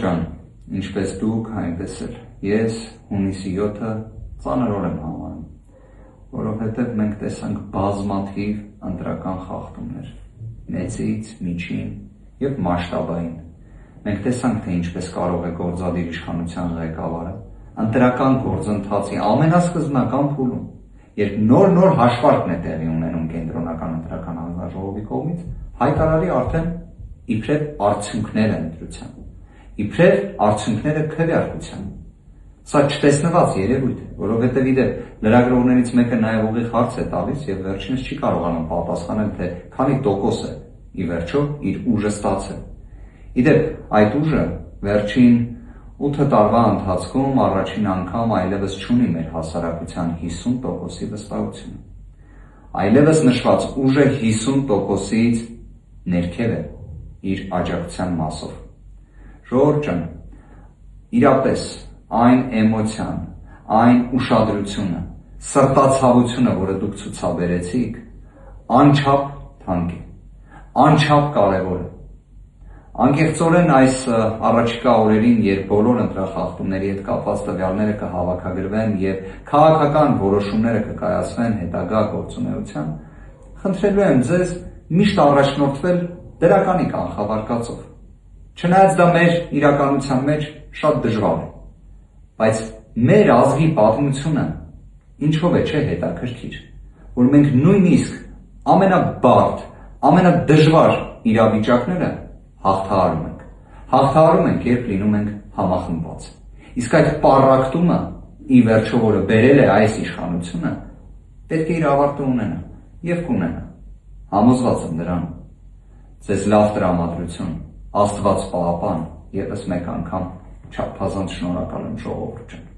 Ջան, ինչպես դուք, այնպես էլ ես հունիսի 7-ը ծանր օր եմ համարում, որովհետև մենք տեսանք բազմաթիվ ընտրական խախտումներ, մեծից, միջին և մասշտաբային։ Մենք տեսանք, թե ինչպես կարող է գործադիր իշխանության ղեկավարը ընտրական գործընթացի ամենասկզբնական փուլում, երբ նոր հաշվարկն է տեղի ունենում կենտրոնական ընտրական հանձնաժողովի կողմից, հայտարարի արդեն իբրև արդյունքները ընտրության, իբրև արդյունքները քվեարկության։ Սա չտեսնված երևույթ է, որովհետև իդեպ լրագրողներից մեկը նաև ուղիղ հարց է տալիս և վերջինս չի կարողանում պատասխանել, թե քանի տոկոս է ի վերջո իր ուժը ստացել։ Իդեպ այդ ուժը վերջին 8 տարվա ընթացքում առաջին անգամ այլևս չունի մեր հասարակության 50%-ի վստահությունը։ Այլևս նշված ուժը 50%-ից ներքև է իր աջակցության մասով։ Ժողովուրդ ջան, իրապես այն էմոցիան, այն ուշադրությունը, սրտացավությունը, որը դուք ցուցաբերեցիք, անչափ թանկ է, անչափ կարևոր է։ Անկեղծորեն այս առաջիկա օրերին, երբ բոլոր ընտրախախտումների հետ կապված տվյալները կհավաքագրվեն և քաղաքական որոշումները կկայացվեն հետագա գործունեության, խնդրելու եմ ձեզ միշտ առաջնորդվել դրականի կանխավարկածով։ Չնայած դա մեր իրականության մեջ շատ դժվար է, բայց մեր ազգի պատմությունը ինչով է չէ հետաքրքիր, որ մենք նույնիսկ ամենաբարդ, ամենադժվար իրավիճակները հաղթահարում ենք։ Հաղթահարում ենք, երբ լինում ենք համախմբված։ Իսկ այդ պառակտումը, ի վերջո, որը բերել է այս իշխանությունը, պետք է իր ավարտը ունենա և կունենա։ Համոզված եմ դրանում։ Ձեզ լավ տրամադրություն, Աստված պահապան, ևս մեկ անգամ չափազանց շնորհակալ եմ ժողովուրդ ջան։